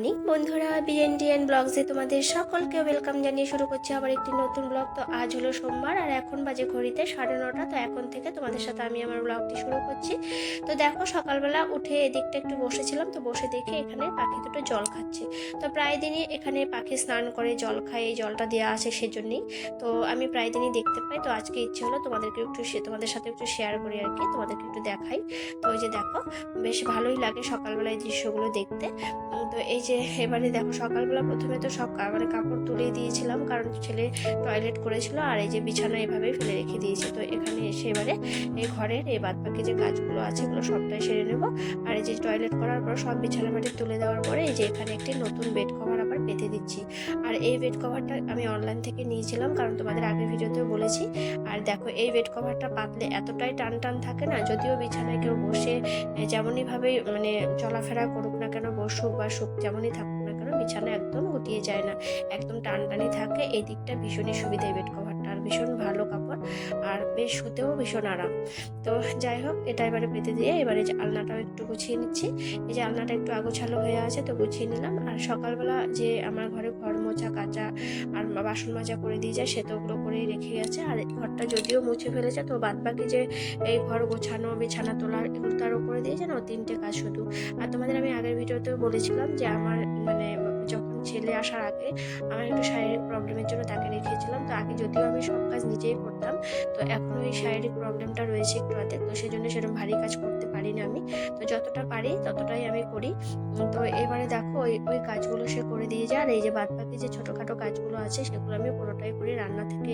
Morning বন্ধুরা, বিএনডিএন ব্লগসে তোমাদের সকলকে ওয়েলকাম জানিয়ে শুরু করছি আবার একটি নতুন ব্লগ। তো আজ হলো সোমবার আর এখন বাজে ঘড়িতে 9:30। তো এখন থেকে তোমাদের সাথে আমি আমার ব্লগটি শুরু করছি। তো দেখো, সকালবেলা উঠে এদিকটা একটু বসেছিলাম, তো বসে দেখে এখানে পাখি দুটো জল খাচ্ছে। তো প্রায় দিনই এখানে পাখি স্নান করে জল খায়, এই জলটা দেওয়া আছে সেজন্যই। তো আমি প্রায় দিনই দেখতে পাই, তো আজকে ইচ্ছে হলো তোমাদের সাথে একটু শেয়ার করি আর কি, তোমাদেরকে একটু দেখাই। তো ওই যে দেখো, বেশ ভালোই লাগে সকালবেলায় দৃশ্যগুলো দেখতে। তো এই যে এবারে দেখো, সকালবেলা প্রথমে তো সব মানে কাপড় তুলে দিয়েছিলাম, কারণ ছেলে টয়লেট করেছিল, আর এই যে বিছানা এভাবেই ফেলে রেখে দিয়েছি। তো এখানে এসে এবারে এই ঘরের এই বাদ বাকি যে কাজগুলো আছে এগুলো সবটাই সেরে নেবো। আর এই যে টয়লেট করার পর সব বিছানা বাড়ি তুলে দেওয়ার পরে এই যে এখানে একটি নতুন বেড কভার আবার পেতে দিচ্ছি। আর এই বেড কভারটা আমি অনলাইন থেকে নিয়েছিলাম, কারণ তোমাদের আগের ভিডিওতেও বলেছি। আর দেখো, এই বেড কভারটা পাতলে এতটাই টান টান থাকে না, যদিও বিছানায় কেউ বসে যেমনইভাবে মানে চলাফেরা করুক না কেন, বসুক বা শুক যেমনই থাকুক না কেন, বিছানা একদম গুটিয়ে যায় না, একদম টানটানি থাকে। এই দিকটা ভীষণই সুবিধা এই বেড কভারটা, আর ভীষণ ভালো কাপড়, আর বেশ শুতেও ভীষণ আরাম। তো যাই হোক, এটা এবারে পেতে দিয়ে এবারে যে আলনাটাও একটু গুছিয়ে নিচ্ছি। এই যে আলনাটা একটু আগোছালো হয়ে আছে, তো গুছিয়ে নিলাম। আর সকালবেলা যে আমার ঘরে ঘর মোছা কাচা আর বাসন মাজা করে দিয়ে যায়, সে তো ওগুলো করেই রেখে গেছে। আর ঘরটা যদিও মুছে ফেলেছে, তো বাদ বাকি যে এই ঘর গোছানো, বিছানা তোলার, এগুলো তার উপরে দিয়েছে না, 3টে কাজ শুধু। আর তোমাদের আমি আগের ভিডিওতেও বলেছিলাম যে আমার মানে যখন ছেলে আসার আগে আমার একটু শারীরিক প্রবলেমের জন্য তাকে রেখেছিলাম। তো আগে যদিও আমি সব কাজ নিজেই করতাম, তো এখন ওই শারীরিক প্রবলেমটা রয়েছে একটু হাতে, তো সেই জন্য সেরকম ভারী কাজ করতে পারি না আমি। তো যতটা পারি ততটাই আমি করি। তো এবারে দেখো, ওই ওই কাজগুলো সে করে দিয়ে যায়। আর এই যে বাদ বাকি যে ছোটোখাটো কাজগুলো আছে সেগুলো আমি পুরোটাই করি। রান্না থেকে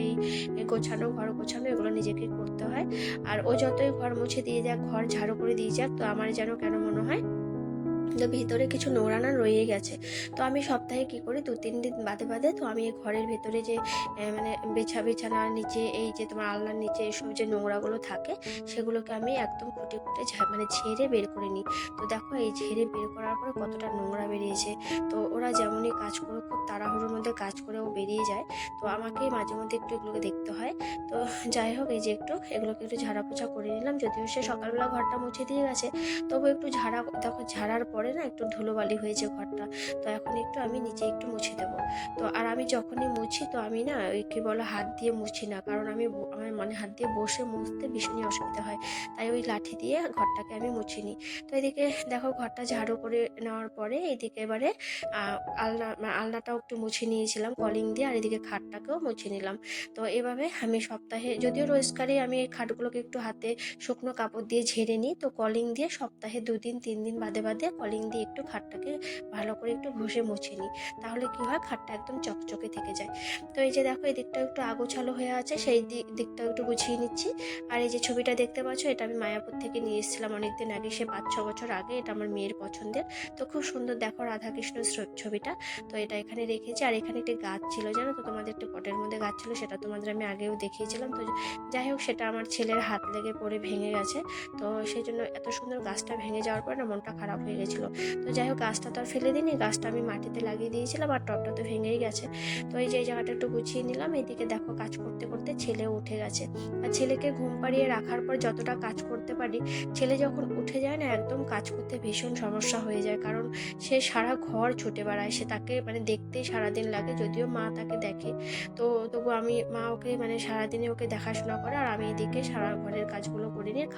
এই গোছানো, ঘর গোছানো, এগুলো নিজেকেই করতে হয়। আর ও যতই ঘর মুছে দিয়ে যাক, ঘর ঝাড়ু করে দিয়ে যাক, তো আমার যেন কেন মনে হয় তো ভিতরে কিছু নোংরা না রয়ে গেছে। তো আমি সপ্তাহে কি করি, 2-3 দিন বাদে বাদে তো আমি এই ঘরের ভেতরে যে মানে বিছানার নিচে, এই যে তোমার আলনার নিচে এসব যে নোংরাগুলো থাকে, সেগুলোকে আমি একদম খুঁটে খুঁটে মানে ঝেড়ে বের করে নিই। তো দেখো, এই ঝেড়ে বের করার পরে কতটা নোংরা বেরিয়েছে। তো ওরা যেমনই কাজ করে, খুব তাড়াহুড়োর মধ্যে কাজ করেও বেরিয়ে যায়। তো আমাকেই মাঝে মধ্যে একটু এগুলোকে দেখতে হয়। তো যাই হোক, এই যে একটু এগুলোকে একটু ঝাড়া পোছা করে নিলাম। যদিও সে সকালবেলা ঘরটা মুছে দিয়ে গেছে, তবু একটু দেখো, ঝাড়ার পরে না একটু ধুলোবালি হয়েছে ঘরটা। তো এখন একটু আমি নিজে একটু মুছে দেবো। তো আর আমি যখনই মুছি, তো আমি না ওই কি বলো, হাত দিয়ে মুছি না, কারণ আমার মানে হাত দিয়ে বসে মুছতে ভীষণই অসুবিধা হয়। তাই ওই লাঠি দিয়ে ঘরটাকে আমি মুছি নিই। তো এদিকে দেখো, ঘরটা ঝাড়ু করে নেওয়ার পরে এদিকে এবারে আলনাটাও একটু মুছে নিয়েছিলাম কলিং দিয়ে, আর এদিকে খাটটাকেও মুছে নিলাম। তো এভাবে আমি সপ্তাহে, যদিও রোজকারই আমি এই খাটগুলোকে একটু হাতে শুকনো কাপড় দিয়ে ঝেড়ে নিই, তো কলিং দিয়ে সপ্তাহে 2-3 দিন বাদে বাদে কলিং দিয়ে একটু খাটটাকে ভালো করে একটু ঘষে মুছে নিই। তাহলে কি হয়, খাটটা একদম চকচকে থেকে যায়। তো এই যে দেখো, এই দিকটা একটু আগোছালো হয়ে আছে, সেই দিকটা একটু গুছিয়ে নিচ্ছি। আর এই যে ছবিটা দেখতে পাচ্ছ, এটা আমি মায়াপুর থেকে নিয়ে এসেছিলাম অনেকদিন আগে, সে 5-6 বছর আগে। এটা আমার মেয়ের পছন্দের। তো খুব সুন্দর, দেখো রাধাকৃষ্ণ ছবিটা। তো এটা এখানে রেখেছি। আর এখানে একটি গাছ ছিল, জানো তো, তোমাদের একটি পটের মধ্যে গাছ ছিল, সেটা তোমাদের আমি আগেও দেখিয়েছিলাম। তো যাই হোক, সেটা আমার ছেলের হাত লেগে পড়ে ভেঙে গেছে। তো সেই জন্য এত সুন্দর গাছটা ভেঙে যাওয়ার পর না মনটা খারাপ হয়ে গেছিলো। তো যাই হোক, গাছটা তো আর ফেলে দিইনি, গাছটা আমি মাটিতে লাগিয়ে দিয়েছিলাম, আর টবটা তো ভেঙেই গেছে। তো এই যে এই জায়গাটা একটু গুছিয়ে নিলাম। এইদিকে দেখো, কাজ করতে করতে ছেলেও উঠে গেছে। আর ছেলেকে ঘুম পাড়িয়ে রাখার পর যতটা কাজ করতে পারি, ছেলে যখন উঠে যায় না, একদম কাজ করতে ভীষণ সমস্যা হয়ে যায়, কারণ সে সারা ঘর ছুটে বেড়ায়। সে তাকে মানে দেখতেই সারাদিন লাগে, যদিও মা তাকে দেখে। তো তবু মা ওকে মানে সারাদিনে ওকে দেখাশোনা করে, আর আমি এদিকে সারা ঘরের কাজগুলো করে নিয়ে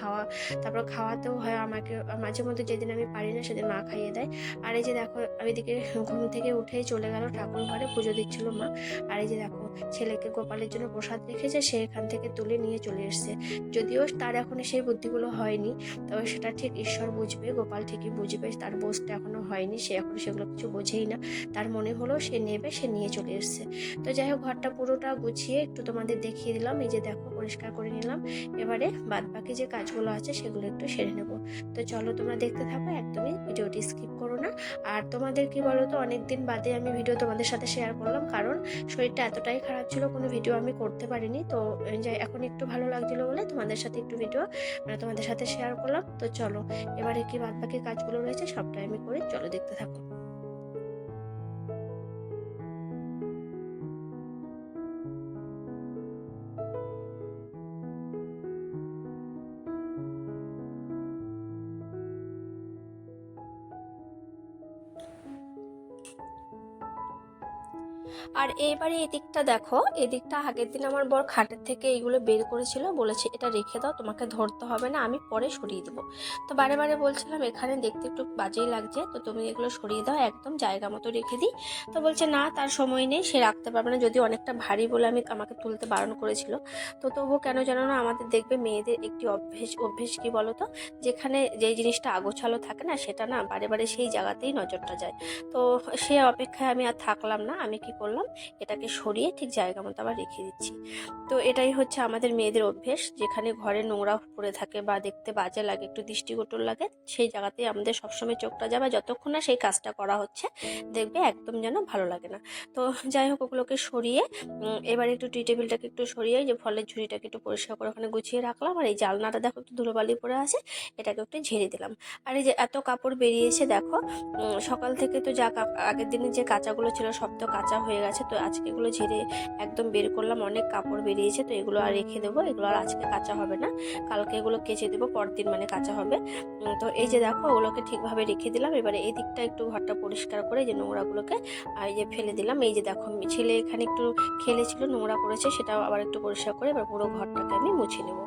তারপর খাওয়াতেও হয় আমাকে। মাঝে মধ্যে যেদিন আমি পারি না, সেদিন মা খাইয়ে দেয়। আর এই যে দেখো, আমি এদিকে ঘুম থেকে উঠেই চলে গেল ঠাকুর ঘরে, পুজো দিচ্ছিল মা। আর এই যে দেখো, ছেলেকে গোপালের জন্য প্রসাদ রেখেছে, সে এখান থেকে তুলে নিয়ে চলে এসছে। যদিও তার এখনো সেই বুদ্ধিগুলো হয়নি, তবে সেটা ঠিক ঈশ্বর বুঝবে, গোপাল ঠিকই বুঝবে। তার বোঝটা এখনো হয়নি, সে এখনো সেগুলো কিছু বোঝেই না। তার মনে হলো সে নেবে, সে নিয়ে চলে এসছে। তো যাই হোক, ঘরটা পুরোটা গুছিয়ে একটু তোমাদের দেখিয়ে দিলাম। এই যে দেখো, পরিষ্কার করে নিলাম। এবারে বাদ বাকি যে কাজগুলো আছে সেগুলো একটু সেরে নেব। তো চলো, তোমরা দেখতে থাকো, একদমই ভিডিওটি স্কিপ করো না। আর তোমাদের কি বলো তো, অনেকদিন বাদে আমি ভিডিও তোমাদের সাথে শেয়ার করলাম, কারণ শরীরটা এতটাই খারাপ ছিল, কোনো ভিডিও আমি করতে পারিনি। তো যাই, এখন একটু ভালো লাগছিলো বলে তোমাদের সাথে একটু ভিডিও মানে তোমাদের সাথে শেয়ার করলাম। তো চলো, এবারে কি বাদ বাকি কাজগুলো রয়েছে সবটাই আমি করি, চলো দেখতে থাকো। আর এইবারে এদিকটা দেখো, এদিকটা আগের দিন আমার বর খাটের থেকে এইগুলো বের করেছিল, বলেছে এটা রেখে দাও, তোমাকে ধরতে হবে না, আমি পরে সরিয়ে দেবো। তো বারে বারে বলছিলাম এখানে দেখতে একটু বাজেই লাগছে, তো তুমি এগুলো সরিয়ে দাও, একদম জায়গা মতো রেখে দিই। তো বলছে না, তার সময় নেই, সে রাখতে পারবে না, যদি অনেকটা ভারী বলে আমাকে তুলতে বারণ করেছিল। তো তবুও কেন জানো না, আমাদের দেখবে মেয়েদের একটি অভ্যেস অভ্যেস কি বলো তো, যেখানে যেই জিনিসটা আগোছালো থাকে না, সেটা না বারে বারে সেই জায়গাতেই নজরটা যায়। তো সে অপেক্ষায় আমি আর থাকলাম না, আমি কি করলাম, এটাকে সরিয়ে ঠিক জায়গা মতো আবার রেখে দিচ্ছি। তো এটাই হচ্ছে আমাদের মেয়েদের অভ্যেস, যেখানে ঘরে নোংরা পড়ে থাকে বা দেখতে বাজে লাগে, একটু দৃষ্টিকটু লাগে, সেই জায়গাতেই আমাদের সবসময় চোখটা যাবে, যতক্ষণ না সেই কাজটা করা হচ্ছে দেখবে একদম যেন ভালো লাগে না। তো যাই হোক, ওগুলোকে সরিয়ে এবার একটু টি টেবিলটাকে একটু সরিয়ে যে ফলের ঝুড়িটাকে একটু পরিষ্কার করে ওখানে গুছিয়ে রাখলাম, আর এই জালনাটা দেখো একটু ধুলোবালি পড়ে আছে, এটাকে একটু ঝেড়ে দিলাম। আর এই যে এত কাপড় বেরিয়েছে দেখো, সকাল থেকে তো যা আগের দিনে যে কাঁচাগুলো ছিল সব তো কাঁচা হয়ে গেছে, তো আজকে এগুলো ঝেড়ে একদম বের করলাম, অনেক কাপড় বেরিয়েছে, তো এগুলো আর রেখে দেবো, এগুলো আর আজকে কাঁচা হবে না, কালকে এগুলো কেচে দেবো, পরদিন মানে কাঁচা হবে। তো এই যে দেখো, ওগুলোকে ঠিকভাবে রেখে দিলাম। এবারে এই দিকটা একটু ঘরটা পরিষ্কার করে এই যে নোংরাগুলোকে আর এই যে ফেলে দিলাম। এই যে দেখো, ছেলে এখানে একটু খেলেছিল, নোংরা করেছে, সেটাও আবার একটু পরিষ্কার করে এবার পুরো ঘরটাকে আমি মুছে নেবো।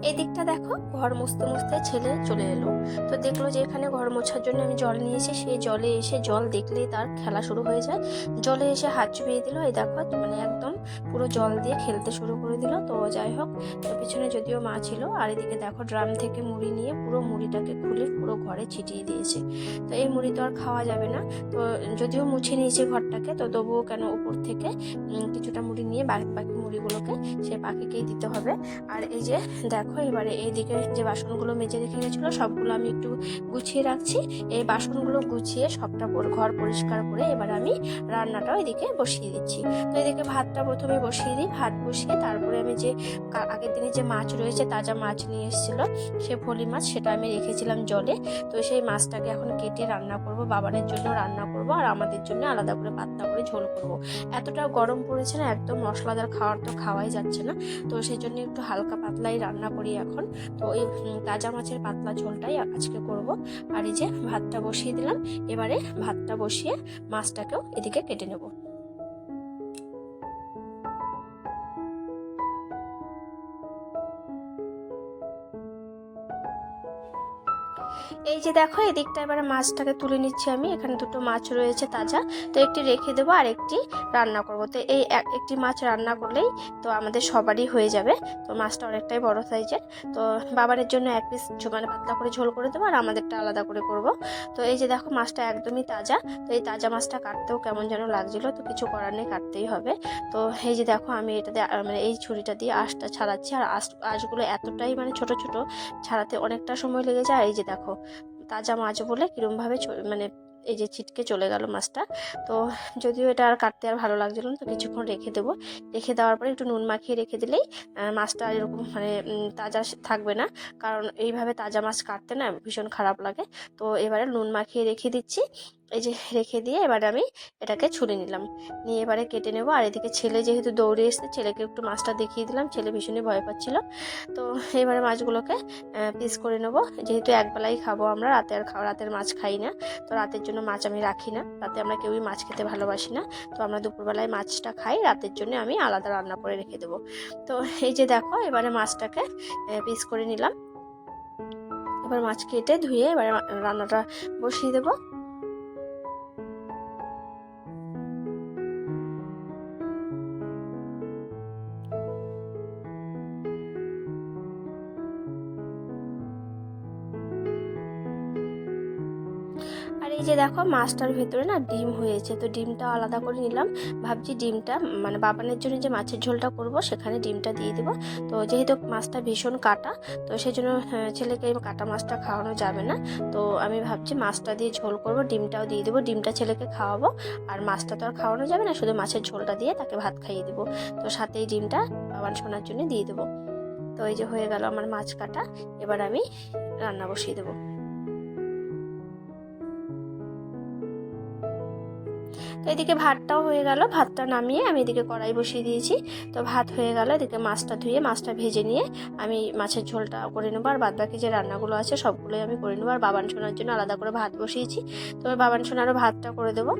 এই দিকটা দেখো, ঘর মুছতে মুছতে ছেলে চলে এলো। তো দেখলো যে এখানে ঘর মোছার জন্য আমি জল নিয়েছি, সেই জলে এসে জল দেখলেই তার খেলা শুরু হয়ে যায়, জলে এসে হাত চুবিয়ে দিল, এই দেখো মানে একদম পুরো জল দিয়ে খেলতে শুরু করে দিল। তো যাই হোক, তো পিছনে যদিও মা ছিল, আর এদিকে দেখো ড্রাম থেকে মুড়ি নিয়ে পুরো মুড়িটাকে খুলে পুরো ঘরে ছিটিয়ে দিয়েছে। তো এই মুড়ি তো আর খাওয়া যাবে না, তো যদিও মুছে নিয়েছে ঘরটাকে, তো তবুও কেন উপর থেকে কিছুটা মুড়ি নিয়ে বাকি বাকি মুড়িগুলোকে সে পাখিকেই দিতে হবে। আর এই যে দেখো, এবারে এইদিকে যে বাসনগুলো মেজে রেখে গেছিলো সবগুলো আমি একটু গুছিয়ে রাখছি। এই বাসনগুলো গুছিয়ে সবটা ঘর পরিষ্কার করে এবার আমি রান্নাটাও এদিকে বসিয়ে দিচ্ছি। তো এদিকে ভাতটা প্রথমে বসিয়ে দিই, ভাত বসিয়ে তারপরে আমি যে আগের দিনে যে মাছ রয়েছে, তাজা মাছ নিয়ে এসেছিলো, সে ফলি মাছ, সেটা আমি রেখেছিলাম জলে। তো সেই মাছটাকে এখন কেটে রান্না করব, বাবানের জন্য রান্না করব, আর আমাদের জন্য আলাদা করে পাতলা করে ঝোল করব। এতটা গরম পড়েছে না, একদম মশলাদার খাওয়ার তো খাওয়াই যাচ্ছে না, তো সেই জন্য একটু হালকা পাতলাই রান্না করি এখন। তো এই তাজা মাছের পাতলা ঝোলটাই আজকে করব। আর এই যে ভাতটা বসিয়ে দিলাম, এবারে ভাতটা বসিয়ে মাছটাকেও এদিকে কেটে নেব। এই যে দেখো, এদিকটা এবারে মাছটাকে তুলে নিচ্ছি আমি, এখানে দুটো মাছ রয়েছে তাজা, তো একটি রেখে দেবো আর একটি রান্না করব। তো এই একটি মাছ রান্না করলেই তো আমাদের সবারই হয়ে যাবে। তো মাছটা অনেকটাই বড় সাইজের, তো বাবারের জন্য এক পিস মানে পাতলা করে ঝোল করে দেবো, আর আমাদেরটা আলাদা করে করব। তো এই যে দেখো, মাছটা একদমই তাজা, তো এই তাজা মাছটা কাটতেও কেমন যেন লাগছিলো, তো কিছু করার নেই, কাটতেই হবে। তো এই যে দেখো, আমি এটা দিয়ে মানে এই ছুরিটা দিয়ে আঁশটা ছাড়াচ্ছি, আর আঁশগুলো এতটাই মানে ছোট ছোট, ছাড়াতে অনেকটা সময় লেগে যায়। এই যে দেখো, তাজা মাছ বলে কীরমভাবে মানে এই যে ছিটকে চলে গেল মাছটা। তো যদিও এটা আর কাটতে আর ভালো লাগছিল না, তো কিছুক্ষণ রেখে দেবো, রেখে দেওয়ার পরে একটু নুন মাখিয়ে রেখে দিলেই মাছটা এরকম মানে তাজা থাকবে না, কারণ এইভাবে তাজা মাছ কাটতে না ভীষণ খারাপ লাগে। তো এবারে নুন মাখিয়ে রেখে দিচ্ছি, এই যে রেখে দিয়ে এবারে আমি এটাকে ছুলে নিলাম, নিয়ে এবারে কেটে নেবো। আর এদিকে ছেলে যেহেতু দৌড়ে এসছে, ছেলেকে একটু মাছটা দেখিয়ে দিলাম, ছেলে ভীষণই ভয় পাচ্ছিল। তো এবারে মাছগুলোকে পিস করে নেবো, যেহেতু একবেলাই খাবো আমরা, রাতের মাছ খাই না, তো রাতের জন্য মাছ আমি রাখি না, রাতে আমরা কেউই মাছ খেতে ভালোবাসি না, তো আমরা দুপুরবেলায় মাছটা খাই, রাতের জন্য আমি আলাদা রান্না করে রেখে দেবো। তো এই যে দেখো, এবারে মাছটাকে পিস করে নিলাম, এবার মাছ কেটে ধুয়ে এবারে রান্নাটা বসিয়ে দেবো। আর এই এই যে দেখো মাছটার ভেতরে না ডিম হয়েছে, তো ডিমটা আলাদা করে নিলাম। ভাবছি ডিমটা মানে বাবানের জন্য যে মাছের ঝোলটা করব সেখানে ডিমটা দিয়ে দেবো। তো যেহেতু মাছটা ভীষণ কাটা, তো সেই জন্য ছেলেকে কাটা মাছটা খাওয়ানো যাবে না। তো আমি ভাবছি মাছটা দিয়ে ঝোল করব, ডিমটাও দিয়ে দেবো। ডিমটা ছেলেকে খাওয়াবো, আর মাছটা তো আর খাওয়ানো যাবে না, শুধু মাছের ঝোলটা দিয়ে তাকে ভাত খাইয়ে দেবো। তো সাথেই ডিমটা বাবান শোনার জন্য দিয়ে দেবো। তো এই যে হয়ে গেল আমার মাছ কাটা, এবার আমি রান্না বসিয়ে দেবো। তো এদিকে ভাতটাও হয়ে গেল, ভাতটা নামিয়ে আমি এদিকে কড়াই বসিয়ে দিয়েছি। তো ভাত হয়ে গেল, এদিকে মাছটা ধুয়ে মাছটা ভেজে নিয়ে আমি মাছের ঝোলটা করে নেবো, আর বাদবাকি যে রান্নাগুলো আছে সবগুলোই আমি করে নেবো। আর বাবান সোনার জন্য আলাদা করে ভাত বসিয়েছি, তো বাবান সোনারও ভাতটা করে দেবো।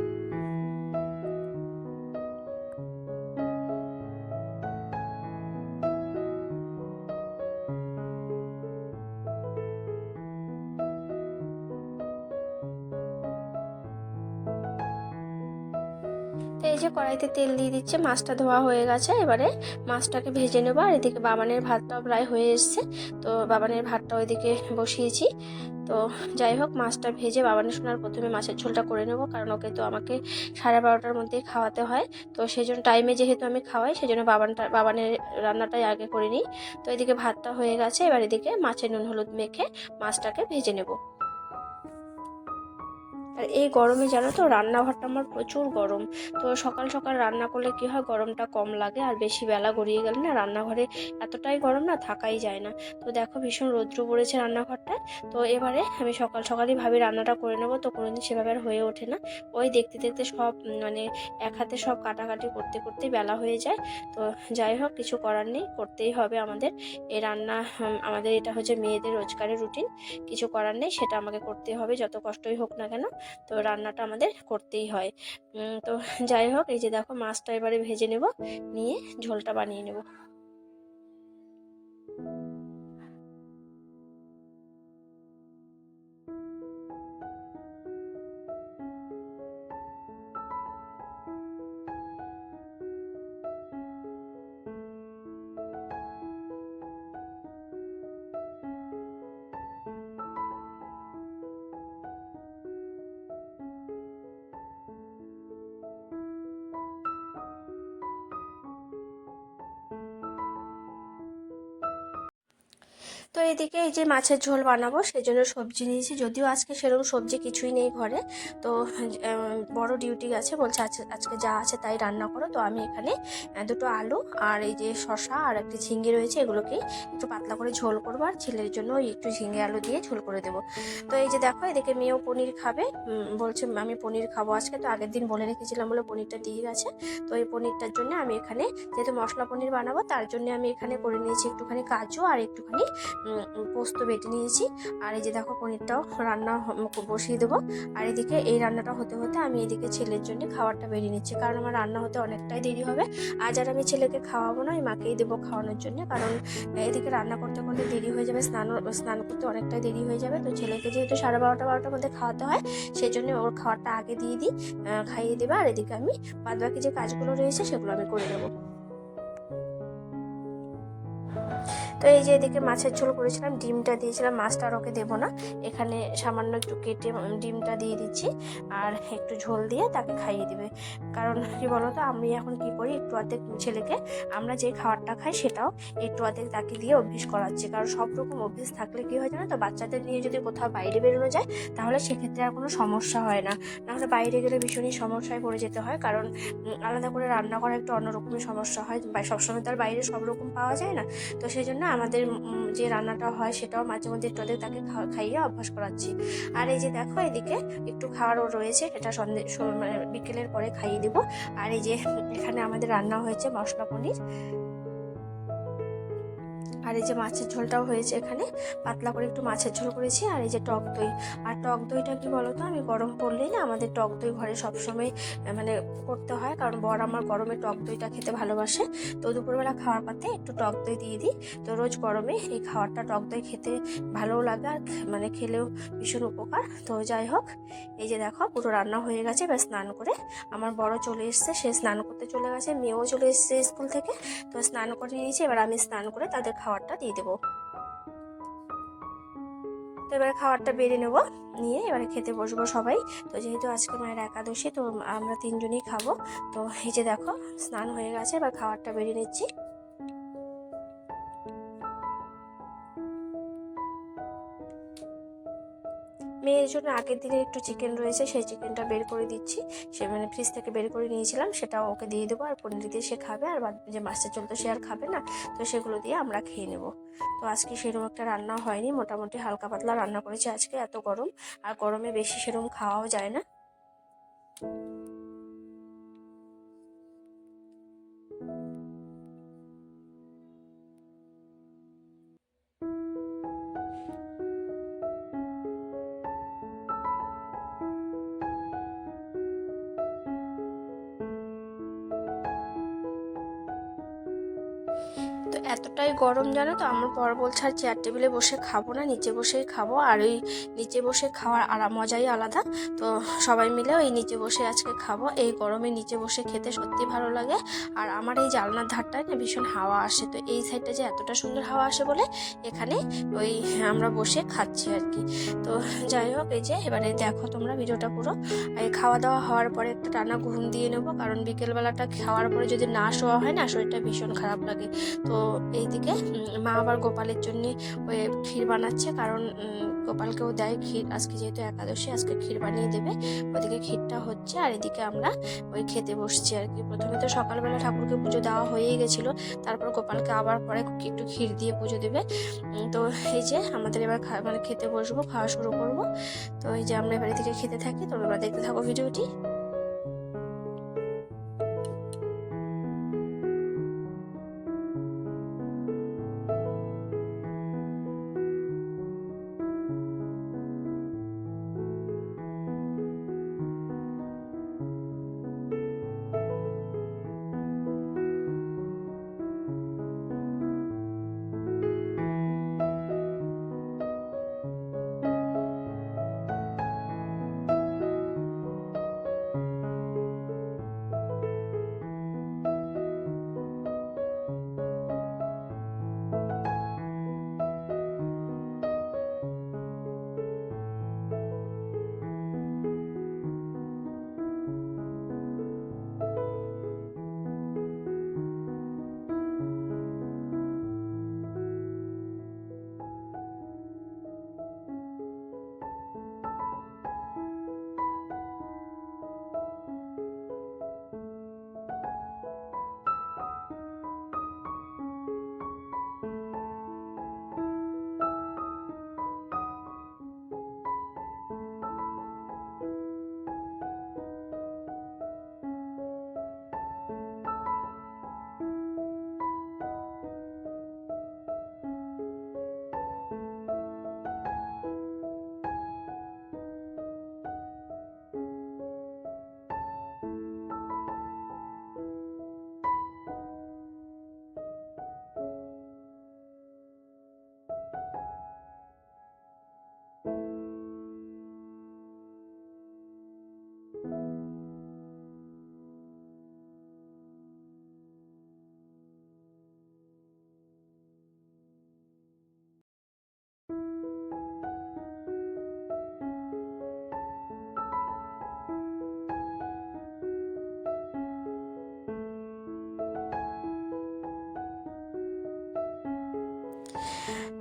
তো এই যে কড়াইতে তেল দিয়ে দিচ্ছে, মাছটা ধোয়া হয়ে গেছে, এবারে মাছটাকে ভেজে নেবো। আর এদিকে বাবানের ভাতটাও প্রায় হয়ে এসছে, তো বাবানের ভাতটা ওইদিকে বসিয়েছি। তো যাই হোক, মাছটা ভেজে বাবানের সোনার প্রথমে মাছের ঝোলটা করে নেবো, কারণ ওকে তো আমাকে 12:30টার মধ্যেই খাওয়াতে হয়। তো সেই জন্য টাইমে যেহেতু আমি খাওয়াই, সেই জন্য বাবানের রান্নাটাই আগে করে নিই। তো এদিকে ভাতটা হয়ে গেছে, এবার এদিকে মাছের নুন হলুদ মেখে মাছটাকে ভেজে নেবো। আর এই গরমে জানো তো রান্নাঘরটা আমার প্রচুর গরম। তো সকাল সকাল রান্না করলে কি হয়, গরমটা কম লাগে, আর বেশি বেলা গড়িয়ে গেলে না রান্নাঘরে এতটাই গরম না থাকাই যায় না। তো দেখো ভীষণ রৌদ্র পড়েছে রান্নাঘরটায়। তো এবারে আমি সকাল সকালই ভাবি রান্নাটা করে নেবো, তো কোনোদিন সেভাবে আর হয়ে ওঠে না। ওই দেখতে দেখতে সব মানে এক হাতে সব কাটাকাটি করতে করতেই বেলা হয়ে যায়। তো যাই হোক, কিছু করার নেই, করতেই হবে আমাদের এই রান্না। আমাদের এটা হচ্ছে মেয়েদের রোজগারের রুটিন, কিছু করার নেই, সেটা আমাকে করতেই হবে যত কষ্টই হোক না কেন। তো রান্নাটা আমাদের করতেই হয়। তো যাই হোক, এই যে দেখো মাছটা এবারে ভেজে নেব, নিয়ে ঝোলটা বানিয়ে নেব। তো এদিকে এই যে মাছের ঝোল বানাবো সেই জন্য সবজি নিয়েছি, যদিও আজকে সেরকম সবজি কিছুই নেই ঘরে। তো বড় ডিউটি আছে, বলছে আজকে যা আছে তাই রান্না করো। তো আমি এখানে দুটো আলু আর এই যে শসা আর একটি ঝিঙ্গে রয়েছে, এগুলোকে একটু পাতলা করে ঝোল করবো, আর ছেলের জন্য ওই একটু ঝিঙ্গে আলু দিয়ে ঝোল করে দেবো। তো এই যে দেখো এদিকে মেয়েও পনির খাবে, বলছে আমি পনির খাবো আজকে। তো আগের দিন বলে রেখেছিলাম বলে পনিরটা দিয়ে গেছে। তো এই পনিরটার জন্য আমি এখানে যেহেতু মশলা পনির বানাবো, তার জন্য আমি এখানে করে নিয়েছি একটুখানি কাজু আর একটুখানি পোস্ত বেটে নিয়েছি। আর এই যে দেখো পনিরটাও রান্না বসিয়ে দেবো। আর এদিকে এই রান্নাটা হতে হতে আমি এদিকে ছেলের জন্য খাবারটা বেরিয়ে নিচ্ছি, কারণ আমার রান্না হতে অনেকটাই দেরি হবে। আজ আর আমি ছেলেকে খাওয়াবো না, এই মাকেই দেবো খাওয়ানোর জন্য, কারণ এদিকে রান্না করতে করতে দেরি হয়ে যাবে, স্নান করতে অনেকটাই দেরি হয়ে যাবে। তো ছেলেকে যেহেতু 12:30-12টার মধ্যে খাওয়াতে হয়, সেই জন্য ওর খাবারটা আগে দিয়ে দিই, খাইয়ে দেবে। আর এদিকে আমি বাদবাকি যে কাজগুলো রয়েছে সেগুলো আমি করে নেবো। তো এই যে এদিকে মাছের ঝোল করেছিলাম, ডিমটা দিয়েছিলাম, মাছটা আর ওকে দেবো না, এখানে সামান্য একটু কেটে ডিমটা দিয়ে দিচ্ছি, আর একটু ঝোল দিয়ে তাকে খাইয়ে দিবে। কারণ কি বলতো, আমি এখন কি করি, একটু অর্ধেক ছেলেকে আমরা যে খাবারটা খাই সেটাও একটু অর্ধেক তাকে দিয়ে অভ্যেস করাচ্ছি। কারণ সব রকম অভ্যেস থাকলে কি হয় জানো তো, বাচ্চাদের নিয়ে যদি কোথাও বাইরে বেরোনো যায় তাহলে সেক্ষেত্রে আর কোনো সমস্যা হয় না। নাহলে বাইরে গেলে ভীষণই সমস্যায় পড়ে যেতে হয়, কারণ আলাদা করে রান্না করা একটু অন্যরকমের সমস্যা হয়, সবসময় তো আর বাইরে সব রকম পাওয়া যায় না। তো সেই জন্য আমাদের যে রান্নাটা হয় সেটাও মাঝে মধ্যে একটু ওদের তাকে খাইয়ে অভ্যাস করাচ্ছি। আর এই যে দেখো এদিকে একটু খাওয়ারও রয়েছে, এটা মানে বিকেলের পরে খাইয়ে দেবো। আর এই যে এখানে আমাদের রান্না হয়েছে মশলা পনির, আর এই যে মাছের ঝোলটাও হয়েছে, এখানে পাতলা করে একটু মাছের ঝোল করেছি। আর এই যে টক দই, আর টক দইটা কি বলতো, আমি গরম পড়লেই না আমাদের টক দই ঘরে সবসময় মানে করতে হয়, কারণ বর আমার গরমে টক দইটা খেতে ভালোবাসে। তো দুপুরবেলা খাওয়ার পাতে একটু টক দই দিয়ে দিই। তো রোজ গরমে এই খাবারটা টক দই খেতে ভালোও লাগে, আর মানে খেলেও ভীষণ উপকার। তো যাই হোক, এই যে দেখো পুরো রান্না হয়ে গেছে। এবার স্নান করে আমার বড় চলে এসছে, সে স্নান করতে চলে গেছে, মেয়েও চলে এসছে স্কুল থেকে। তো স্নান করে নিয়েছি, এবার আমি স্নান করে তাদের খাবারটা দিয়ে দেবো। তো এবারে খাবারটা বেড়ে নেবো, নিয়ে এবারে খেতে বসবো সবাই। তো যেহেতু আজকে মায়ের একাদশী, তো আমরা 3জনই খাবো। তো এই যে দেখো স্নান হয়ে গেছে, এবার খাবারটা বেড়ে নিচ্ছি। মেয়ের জন্য আগের দিনের একটু চিকেন রয়েছে, সেই চিকেনটা বের করে দিচ্ছি। সে মানে ফ্রিজ থেকে বের করে নিয়েছিলাম, সেটাও ওকে দিয়ে দেবো। আর পনির দিয়ে সে খাবে, আর বাদ যে মাছটা চলতো সে আর খাবে না, তো সেগুলো দিয়ে আমরা খেয়ে নেব। তো আজকে সেরকম একটা রান্না হয়নি, মোটামুটি হালকা পাতলা রান্না করেছি আজকে, এত গরম, আর গরমে বেশি সেরকম খাওয়াও যায় না। তো এতটাই গরম জানো তো, আমার বর বলছে আর চেয়ার টেবিলে বসে খাবো না, নিচে বসেই খাবো। আর ওই নিচে বসে খাওয়ার মজাই আলাদা। তো সবাই মিলে ওই নিচে বসে আজকে খাবো। এই গরমে নিচে বসে খেতে সত্যি ভালো লাগে। আর আমার এই জানলার ধারটায় না ভীষণ হাওয়া আসে, তো এই সাইডটা যে এতটা সুন্দর হাওয়া আসে বলে এখানে ওই আমরা বসে খাচ্ছি আর কি। তো যাই হোক, এই যে এবারে দেখো তোমরা ভিডিওটা পুরো। এই খাওয়া দাওয়া হওয়ার পরে একটা টানা ঘুম দিয়ে নেবো, কারণ বিকেলবেলাটা খাওয়ার পরে যদি না শোয়া হয় না, শরীরটা ভীষণ খারাপ লাগে। তো এইদিকে মা আবার গোপালের জন্য ওই ক্ষীর বানাচ্ছে, কারণ গোপালকেও দেয় ক্ষীর, আজকে যেহেতু একাদশী আজকে ক্ষীর বানিয়ে দেবে। ওইদিকে ক্ষীরটা হচ্ছে, আর এদিকে আমরা ওই খেতে বসছি আর কি। প্রথমে তো সকালবেলা ঠাকুরকে পুজো দেওয়া হয়েই গেছিলো, তারপর গোপালকে আবার পরে একটু ক্ষীর দিয়ে পুজো দেবে। তো এই যে আমাদের এবার মানে খেতে বসবো, খাওয়া শুরু করব। তো এই যে আমরা এবার এদিকে খেতে থাকি, তোমরা দেখতে থাকো ভিডিওটি।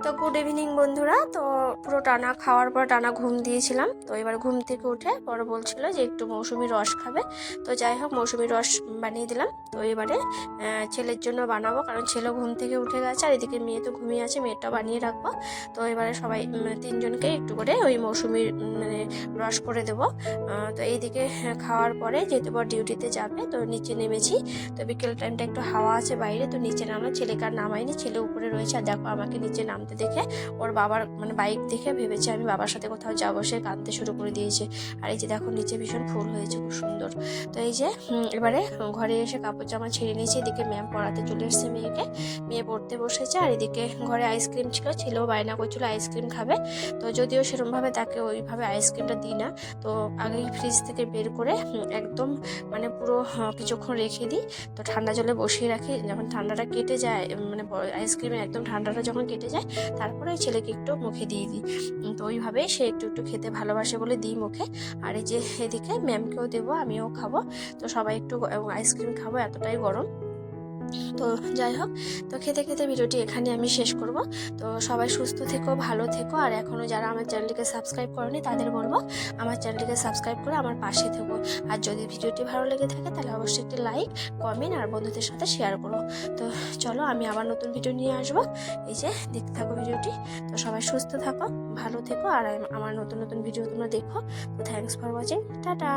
তো গুড ইভিনিং বন্ধুরা। তো পুরো টানা খাওয়ার পর টানা ঘুম দিয়েছিলাম। তো এবার ঘুম থেকে উঠে বড় বলছিল যে একটু মৌসুমি রস খাবে। তো যাই হোক, মৌসুমি রস বানিয়ে দিলাম। তো এবারে ছেলের জন্য বানাবো, কারণ ছেলে ঘুম থেকে উঠে গেছে, আর এদিকে মেয়ে তো ঘুমিয়ে আছে, মেয়েটা বানিয়ে রাখবো। তো এবারে সবাই 3জনকে একটু করে ওই মৌসুমির মানে রস করে দেবো। তো এইদিকে খাওয়ার পরে যেহেতু বর ডিউটিতে যাবে, তো নিচে নেমেছি। তো বিকেল টাইমটা একটু হাওয়া আছে বাইরে, তো নিচে নামলাম। ছেলেকে আর নামাইনি, ছেলে উপরে রয়েছে। আর দেখো আমাকে নিচে নামতে দেখে ওর বাবার মানে বাইক দেখে ভেবেছে আমি বাবার সাথে কোথাও যাবো, সে কাঁদতে শুরু করে দিয়েছে। আর এই যে দেখো নিচে ভীষণ ফুল হয়েছে, খুব সুন্দর। তো এই যে এবারে ঘরে এসে কাপড় জামা ছেড়ে নিয়েছি। এদিকে ম্যাম পড়াতে চলে এসছে মেয়েকে। মেয়ে পড়তে বসেছে, আর এদিকে ঘরে আইসক্রিম ছিল, বায়না করছিল আইসক্রিম খাবে। তো যদিও সেরকমভাবে তাকে ওইভাবে আইসক্রিমটা দিই না, তো আগেই ফ্রিজ থেকে বের করে একদম মানে পুরো কিছুক্ষণ রেখে দিই। তো ঠান্ডা জলে বসিয়ে রাখি, যখন ঠান্ডাটা কেটে যায়, মানে আইসক্রিমের একদম ঠান্ডাটা যখন কেটে যায়, তারপরে ওই ছেলেকে একটু মুখে দিয়ে দিই। তো ওইভাবেই সে একটু একটু খেতে ভালোবাসে বলে দিই মুখে। আর এই যে এদিকে ম্যামকেও দেবো, আমিও খাবো। তো সবাই একটু আইসক্রিম খাবো, এতটাই গরম। তো যাই হোক, তো খেতে খেতে ভিডিওটি এখানে আমি শেষ করব। তো সবাই সুস্থ থেকো, ভালো থেকো, আর এখনও যারা আমার চ্যানেলটিকে সাবস্ক্রাইব করেনি তাদের বলবো আমার চ্যানেলটিকে সাবস্ক্রাইব করে আমার পাশে থেকো। আর যদি ভিডিওটি ভালো লেগে থাকে তাহলে অবশ্যই একটি লাইক, কমেন্ট আর বন্ধুদের সাথে শেয়ার করো। তো চলো, আমি আবার নতুন ভিডিও নিয়ে আসবো। এই যে দেখতে থাকো ভিডিওটি। তো সবাই সুস্থ থাকো, ভালো থেকো, আর আমার নতুন নতুন ভিডিও তোমরা দেখো। তো থ্যাংকস ফর ওয়াচিং, টাটা।